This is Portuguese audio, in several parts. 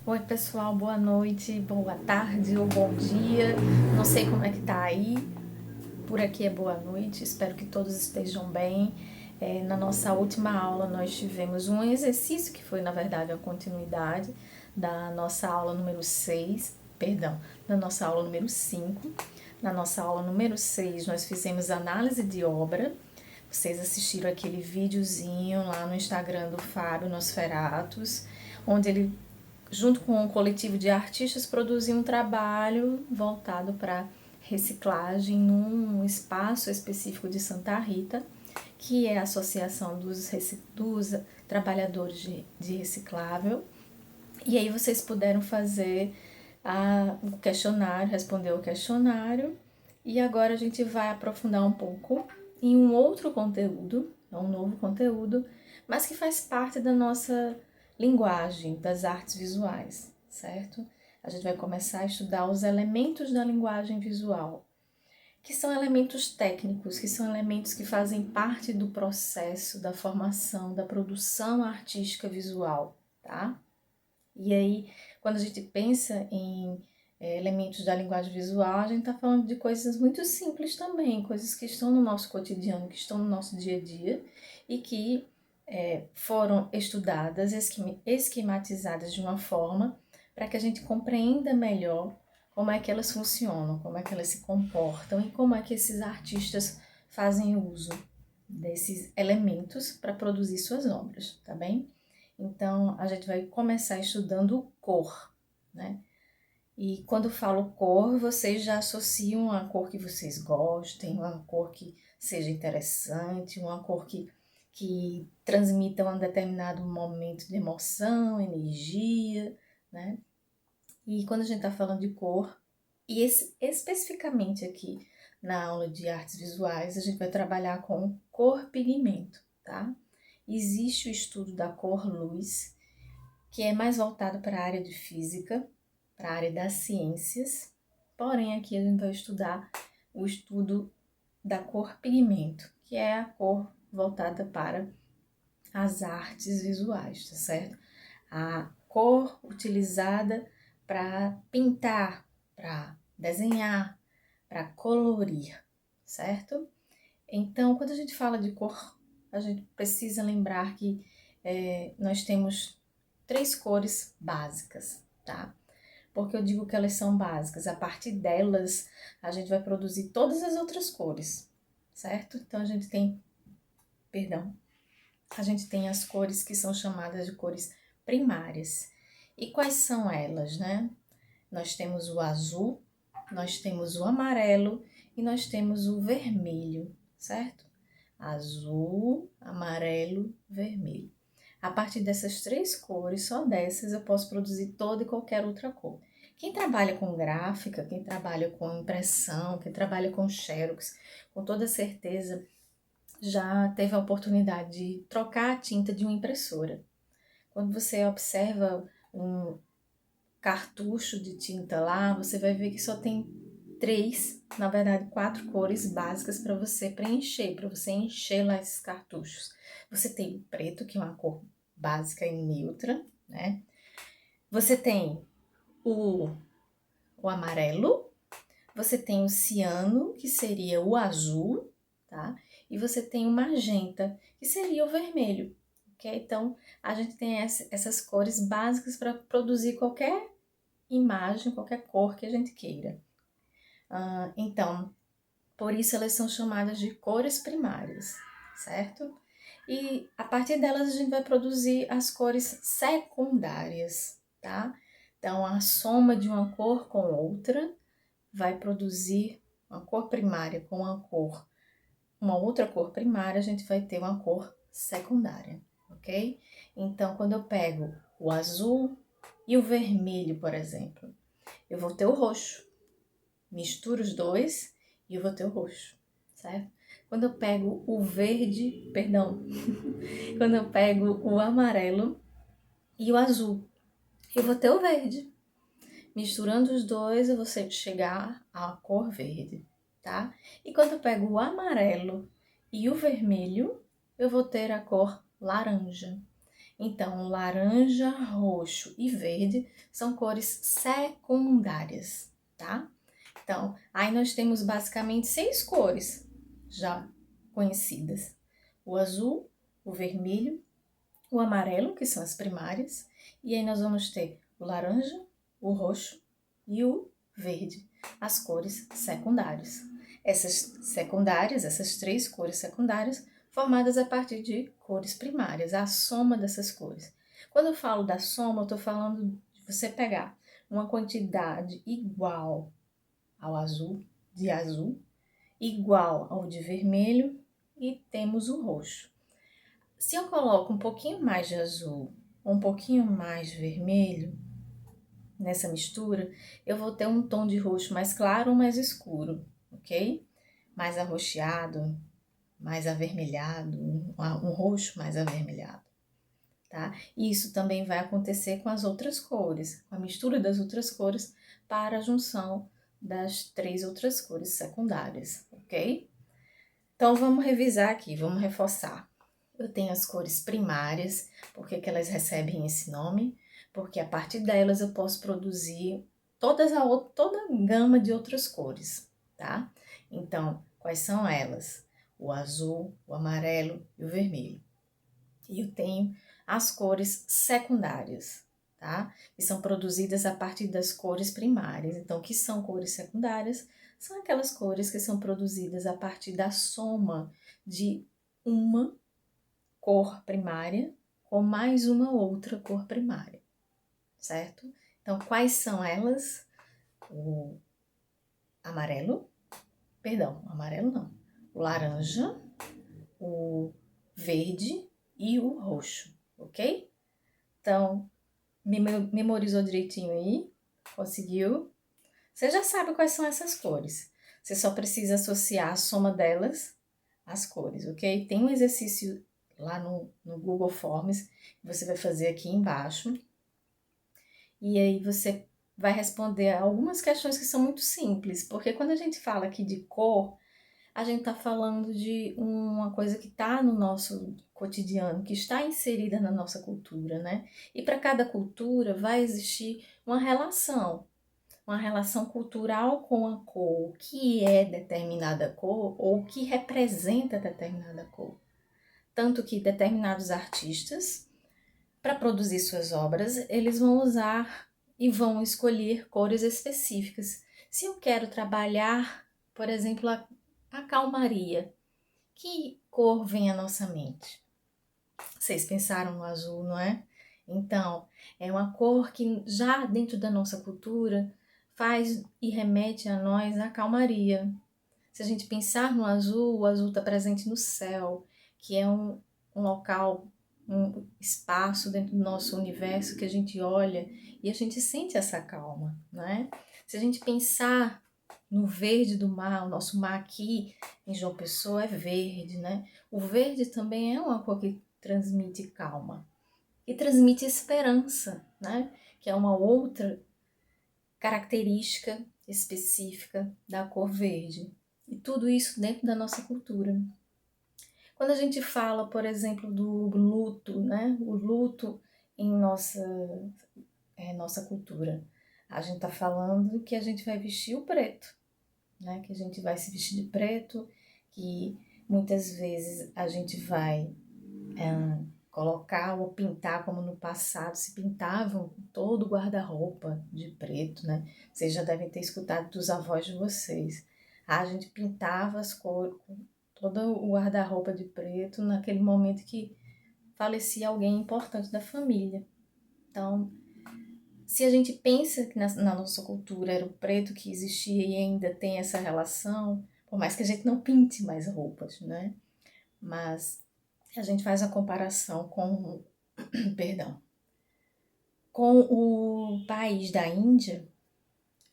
Oi pessoal, boa noite, boa tarde ou bom dia. Não sei como é que tá aí. Por aqui é boa noite. Espero que todos estejam bem. Na nossa última aula nós tivemos um exercício que foi na verdade a continuidade da nossa aula número 6, perdão, da nossa aula número 5. Na nossa aula número 6 nós fizemos análise de obra. Vocês assistiram aquele videozinho lá no Instagram do Fábio Nosferatus, onde ele, junto com um coletivo de artistas, produziu um trabalho voltado para reciclagem num espaço específico de Santa Rita, que é a Associação dos Trabalhadores de Reciclável. E aí vocês puderam fazer o questionário, responder o questionário, e agora a gente vai aprofundar um pouco em um outro conteúdo, um novo conteúdo, mas que faz parte da nossa linguagem das artes visuais, certo? A gente vai começar a estudar os elementos da linguagem visual, que são elementos técnicos, que são elementos que fazem parte do processo da formação, da produção artística visual, tá? E aí, quando a gente pensa em elementos da linguagem visual, a gente está falando de coisas muito simples também, coisas que estão no nosso cotidiano, que estão no nosso dia a dia e que foram estudadas, esquematizadas de uma forma para que a gente compreenda melhor como é que elas funcionam, como é que elas se comportam e como é que esses artistas fazem uso desses elementos para produzir suas obras, tá bem? Então, a gente vai começar estudando cor, né? E quando falo cor, vocês já associam a cor que vocês gostem, uma cor que seja interessante, uma cor que transmita um determinado momento de emoção, energia, né? E quando a gente está falando de cor, e especificamente aqui na aula de artes visuais, a gente vai trabalhar com cor-pigmento, tá? Existe o estudo da cor-luz, que é mais voltado para a área de física, para a área das ciências, porém aqui a gente vai estudar o estudo da cor-pigmento, que é a cor voltada para as artes visuais, tá certo? A cor utilizada para pintar, para desenhar, para colorir, certo? Então, quando a gente fala de cor, a gente precisa lembrar que nós temos 3 cores básicas, tá? Porque eu digo que elas são básicas, a partir delas a gente vai produzir todas as outras cores, certo? Então a gente tem as cores que são chamadas de cores primárias. E quais são elas, né? Nós temos o azul, nós temos o amarelo e nós temos o vermelho, certo? Azul, amarelo, vermelho. A partir dessas 3 cores, só dessas eu posso produzir toda e qualquer outra cor. Quem trabalha com gráfica, quem trabalha com impressão, quem trabalha com xerox, com toda certeza já teve a oportunidade de trocar a tinta de uma impressora. Quando você observa um cartucho de tinta lá, você vai ver que só tem 3, na verdade 4 cores básicas para você preencher, para você encher lá esses cartuchos. Você tem o preto, que é uma cor básica e neutra, né? Você tem o, o amarelo, você tem o ciano, que seria o azul, tá? E você tem o magenta, que seria o vermelho, ok? Então, a gente tem essas cores básicas para produzir qualquer imagem, qualquer cor que a gente queira. Então, por isso elas são chamadas de cores primárias, certo? E a partir delas a gente vai produzir as cores secundárias, tá? Então, a soma de uma cor com outra vai produzir uma cor primária com uma outra cor primária, a gente vai ter uma cor secundária, ok? Então, quando eu pego o azul e o vermelho, por exemplo, eu vou ter o roxo. Misturo os dois e eu vou ter o roxo, certo? Quando eu pego o verde, perdão, quando eu pego o amarelo e o azul, eu vou ter o verde. Misturando os dois, eu vou chegar à cor verde, tá? E quando eu pego o amarelo e o vermelho, eu vou ter a cor laranja. Então, laranja, roxo e verde são cores secundárias, tá? Então, aí nós temos basicamente 6 cores já conhecidas: o azul, o vermelho, o amarelo, que são as primárias, e aí nós vamos ter o laranja, o roxo e o verde, as cores secundárias. Essas secundárias, essas 3 cores secundárias, formadas a partir de cores primárias, a soma dessas cores. Quando eu falo da soma, eu estou falando de você pegar uma quantidade igual ao azul, de azul, igual ao de vermelho e temos o roxo. Se eu coloco um pouquinho mais de azul ou um pouquinho mais de vermelho nessa mistura, eu vou ter um tom de roxo mais claro ou mais escuro, ok? Mais arroxeado, mais avermelhado, um roxo mais avermelhado, tá? E isso também vai acontecer com as outras cores, com a mistura das outras cores para a junção das 3 outras cores secundárias, ok? Então vamos revisar aqui, vamos reforçar. Eu tenho as cores primárias, por que elas recebem esse nome? Porque a partir delas eu posso produzir toda a gama de outras cores, tá? Então, quais são elas? O azul, o amarelo e o vermelho. E eu tenho as cores secundárias, tá? Que são produzidas a partir das cores primárias. Então, o que são cores secundárias? São aquelas cores que são produzidas a partir da soma de uma cor primária com mais uma outra cor primária, certo? Então, quais são elas? O amarelo, perdão, amarelo não, o laranja, o verde e o roxo, ok? Então, memorizou direitinho aí? Conseguiu? Você já sabe quais são essas cores. Você só precisa associar a soma delas às cores, ok? Tem um exercício lá no Google Forms que você vai fazer aqui embaixo. E aí você vai responder algumas questões que são muito simples, porque quando a gente fala aqui de cor, a gente está falando de uma coisa que está no nosso cotidiano, que está inserida na nossa cultura, né? E para cada cultura vai existir uma relação cultural com a cor, o que é determinada cor ou o que representa determinada cor. Tanto que determinados artistas, para produzir suas obras, eles vão usar e vão escolher cores específicas. Se eu quero trabalhar, por exemplo, a calmaria, que cor vem à nossa mente? Vocês pensaram no azul, não é? Então, é uma cor que já dentro da nossa cultura faz e remete a nós a calmaria. Se a gente pensar no azul, o azul está presente no céu, que é um local, um espaço dentro do nosso universo que a gente olha e a gente sente essa calma, né? Se a gente pensar no verde do mar, o nosso mar aqui em João Pessoa é verde, né? O verde também é uma cor que transmite calma e transmite esperança, né? Que é uma outra característica específica da cor verde. E tudo isso dentro da nossa cultura. Quando a gente fala, por exemplo, do luto, né? O luto em nossa cultura. A gente está falando que a gente vai vestir o preto, né? Que a gente vai se vestir de preto, que muitas vezes a gente vai colocar ou pintar como no passado se pintavam todo o guarda-roupa de preto, né? Vocês já devem ter escutado dos avós de vocês. A gente pintava as cores, todo o guarda-roupa de preto naquele momento que falecia alguém importante da família. Então, se a gente pensa que na nossa cultura era o preto que existia e ainda tem essa relação, por mais que a gente não pinte mais roupas, né? Mas a gente faz a comparação com, perdão, com o país da Índia,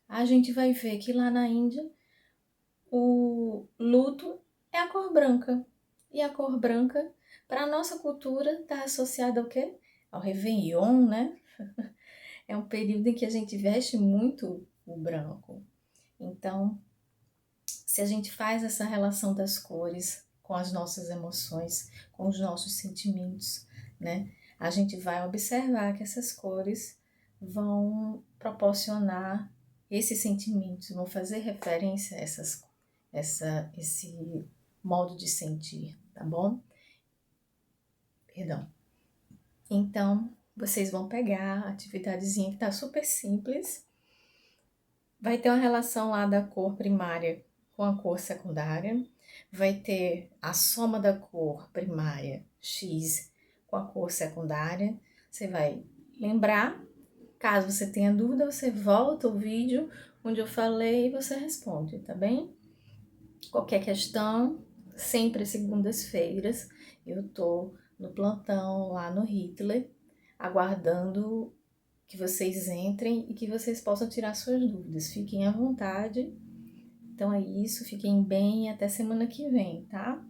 a gente vai ver que lá na Índia o luto é a cor branca. E a cor branca, para a nossa cultura, está associada ao quê? Ao Réveillon, né? É um período em que a gente veste muito o branco. Então, se a gente faz essa relação das cores com as nossas emoções, com os nossos sentimentos, né? a gente vai observar que essas cores vão proporcionar esses sentimentos, vão fazer referência a esse modo de sentir, tá bom? Perdão. Então, vocês vão pegar a atividadezinha que tá super simples. Vai ter uma relação lá da cor primária com a cor secundária. Vai ter a soma da cor primária X com a cor secundária. Você vai lembrar. Caso você tenha dúvida, você volta o vídeo onde eu falei e você responde, tá bem? Qualquer questão, sempre às segundas-feiras, eu tô no plantão lá no Hitler, aguardando que vocês entrem e que vocês possam tirar suas dúvidas. Fiquem à vontade. Então é isso, fiquem bem e até semana que vem, tá?